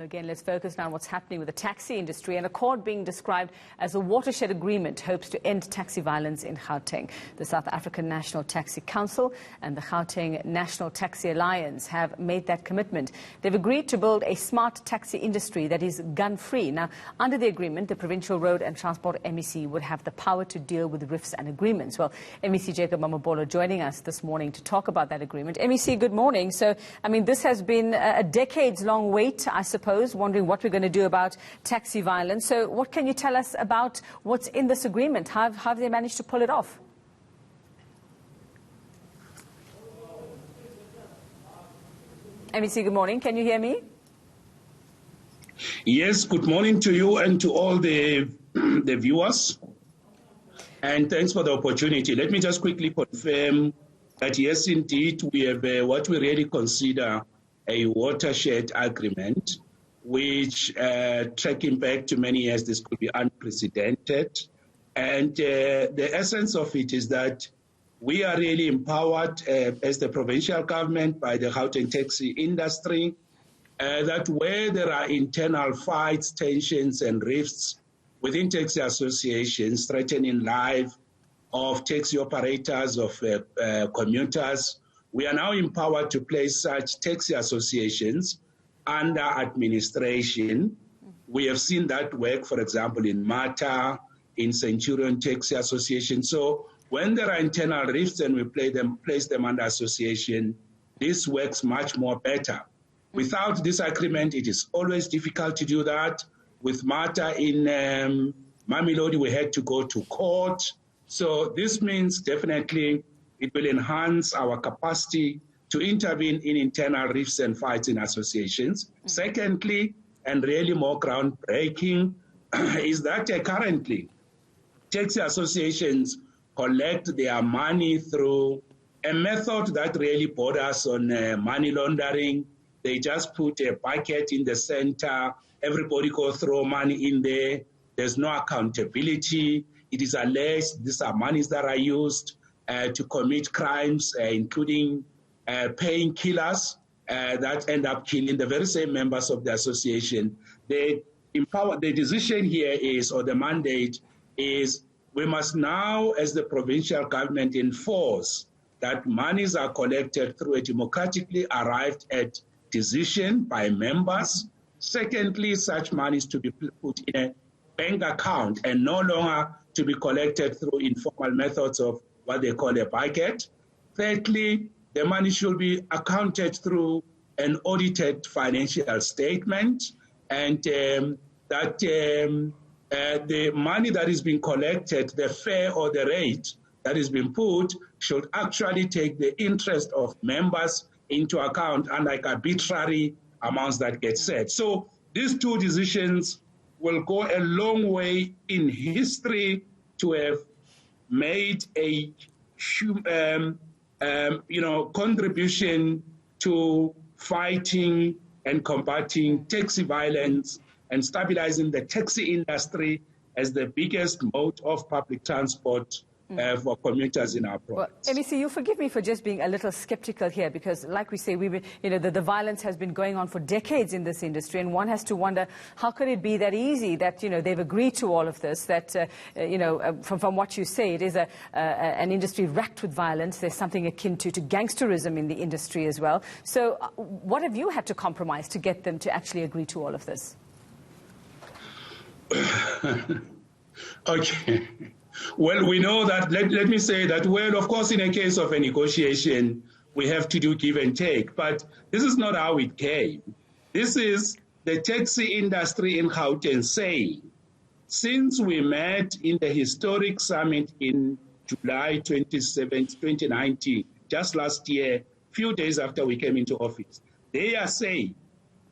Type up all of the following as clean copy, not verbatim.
Again, let's focus now on what's happening with the taxi industry. An accord being described as a watershed agreement hopes to end taxi violence in Gauteng. The South African National Taxi Council and the Gauteng National Taxi Alliance have made that commitment. They've agreed to build a smart taxi industry that is gun-free. Now, under the agreement, the Provincial Road and Transport MEC would have the power to deal with rifts and agreements. Well, MEC Jacob Mamabolo joining us this morning to talk about that agreement. MEC, good morning. So, I mean, this has been a decades-long wait, I suppose, wondering what we're going to do about taxi violence. So what can you tell us about what's in this agreement? How have they managed to pull it off? MEC, good morning. Can you hear me? Yes, good morning to you and to all the viewers. And thanks for the opportunity. Let me just quickly confirm that, yes, indeed, we have what we really consider a watershed agreement, which tracking back to many years, this could be unprecedented. And the essence of it is that we are really empowered as the provincial government by the Gauteng taxi industry, that where there are internal fights, tensions and rifts within taxi associations threatening life of taxi operators, of commuters, we are now empowered to place such taxi associations under administration. We have seen that work, for example, in MATA, in Centurion Taxi Association. So when there are internal rifts and we place them under association, this works much more better. Without this agreement, it is always difficult to do that. With MATA in Mamelodi, we had to go to court. So this means definitely it will enhance our capacity to intervene in internal rifts and fights in associations. Secondly, and really more groundbreaking, is that currently taxi associations collect their money through a method that really borders on money laundering. They just put a bucket in the center, everybody go throw money in there, there's no accountability. It is alleged these are monies that are used to commit crimes, including paying killers that end up killing the very same members of the association. The decision here is, or the mandate is, we must now, as the provincial government, enforce that monies are collected through a democratically arrived at decision by members. Secondly, such monies to be put in a bank account and no longer to be collected through informal methods of what they call a bucket. Thirdly, the money should be accounted through an audited financial statement, and that the money that is being collected, the fare or the rate that is being put, should actually take the interest of members into account, unlike arbitrary amounts that get set. So these two decisions will go a long way in history to have made a contribution to fighting and combating taxi violence and stabilizing the taxi industry as the biggest mode of public transport for commuters in our province. Well, MEC, you forgive me for just being a little skeptical here, because, like we say, the violence has been going on for decades in this industry, and one has to wonder how could it be that easy that they've agreed to all of this? That from what you say, it is an industry racked with violence. There's something akin to gangsterism in the industry as well. So, what have you had to compromise to get them to actually agree to all of this? Okay. Well, we know that, let me say that, well, of course, in a case of a negotiation, we have to do give and take. But this is not how it came. This is the taxi industry in Gauteng saying, since we met in the historic summit in July 27, 2019, just last year, few days after we came into office, they are saying,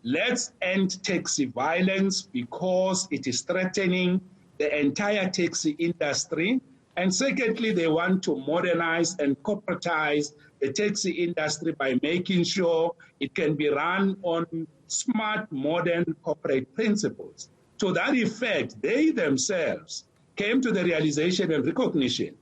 let's end taxi violence because it is threatening the entire taxi industry. And secondly, they want to modernize and corporatize the taxi industry by making sure it can be run on smart, modern corporate principles. To that effect, they themselves came to the realization and recognition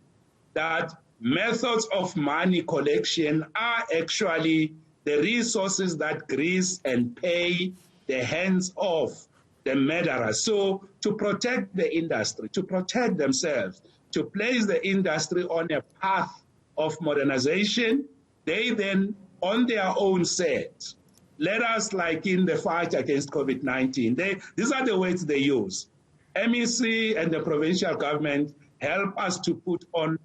that methods of money collection are actually the resources that grease and pay the hands of the murderers. So to protect the industry, to protect themselves, to place the industry on a path of modernization, they then, on their own said, let us, like in the fight against COVID-19, these are the words they use. MEC and the provincial government help us to put on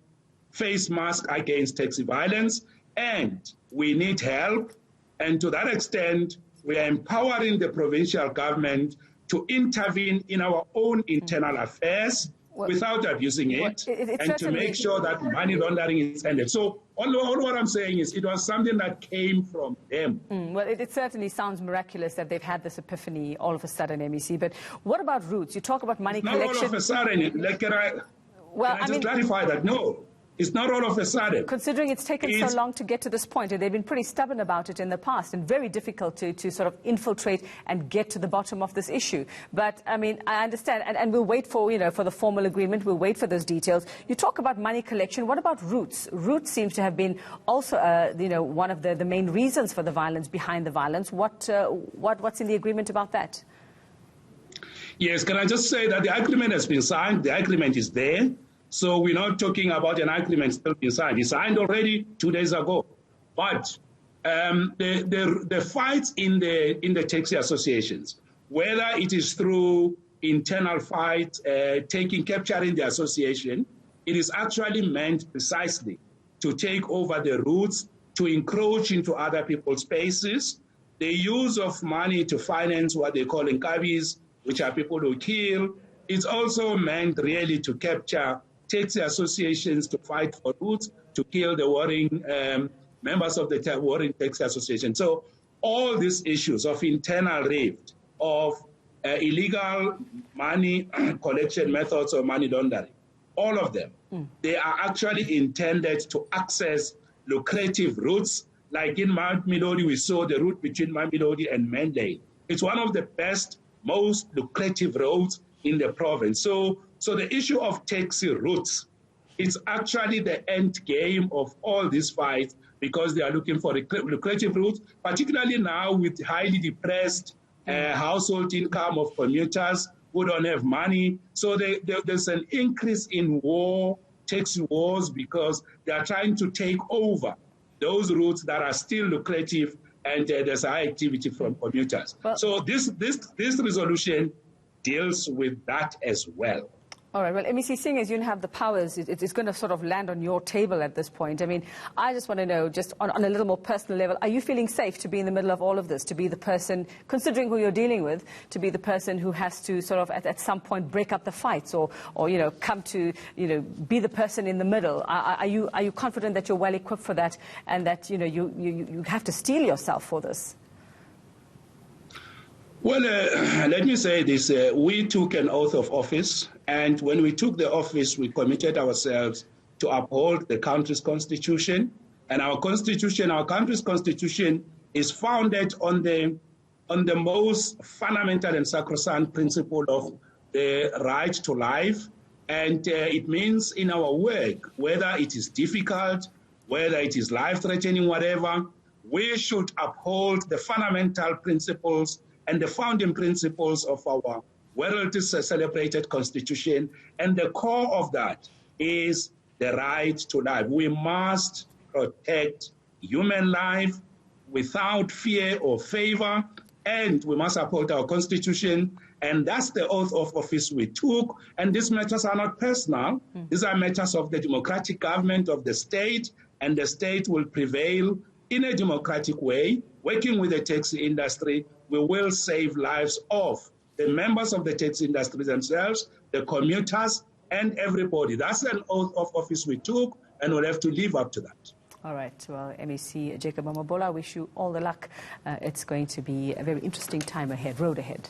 face masks against taxi violence, and we need help. And to that extent, we are empowering the provincial government to intervene in our own internal affairs without abusing it, and to make sure that money laundering is ended. So all what I'm saying is it was something that came from them. Well, it certainly sounds miraculous that they've had this epiphany all of a sudden, MEC. But what about roots? You talk about money collection. Not all of a sudden. Can I just clarify that? No. It's not all of a sudden. Considering it's taken so long to get to this point, and they've been pretty stubborn about it in the past, and very difficult to sort of infiltrate and get to the bottom of this issue. But, I mean, I understand, and we'll wait for, for the formal agreement. We'll wait for those details. You talk about money collection. What about roots? Roots seems to have been also, one of the main reasons for the violence, behind the violence. What's in the agreement about that? Yes, can I just say that the agreement has been signed. The agreement is there. So we're not talking about an agreement still being signed. It's signed already 2 days ago. But the fights in the taxi associations, whether it is through internal fights, capturing the association, it is actually meant precisely to take over the routes, to encroach into other people's spaces. The use of money to finance what they call nkabis, which are people who kill, is also meant really to capture taxi associations to fight for routes, to kill the warring members of the warring taxi association. So all these issues of internal rift, of illegal money collection methods or money laundering, all of them, they are actually intended to access lucrative routes. Like in Mount Melody, we saw the route between Mount Melody and Mandalay. It's one of the best, most lucrative roads in the province. So the issue of taxi routes is actually the end game of all these fights, because they are looking for lucrative routes, particularly now with highly depressed household income of commuters who don't have money. So there's an increase in taxi wars, because they are trying to take over those routes that are still lucrative, and there's high activity from commuters. Well, so this resolution deals with that as well. All right. Well, MEC, seeing as you have the powers, it's going to sort of land on your table at this point. I mean, I just want to know, just on a little more personal level, are you feeling safe to be in the middle of all of this, to be the person, considering who you're dealing with, to be the person who has to sort of at some point break up the fights, or come to, be the person in the middle? Are you confident that you're well equipped for that, and that, you have to steel yourself for this? Well, let me say this. We took an oath of office, and when we took the office, we committed ourselves to uphold the country's constitution. And our country's constitution is founded on the most fundamental and sacrosanct principle of the right to life. And it means in our work, whether it is difficult, whether it is life-threatening, whatever, we should uphold the fundamental principles and the founding principles of our well-celebrated constitution. And the core of that is the right to life. We must protect human life without fear or favor, and we must uphold our constitution. And that's the oath of office we took. And these matters are not personal. These are matters of the democratic government of the state, and the state will prevail in a democratic way. Working with the taxi industry, we will save lives of the members of the taxi industry themselves, the commuters, and everybody. That's an oath of office we took, and we'll have to live up to that. All right. Well, MEC Jacob Mamabolo, I wish you all the luck. It's going to be a very interesting time ahead, road ahead.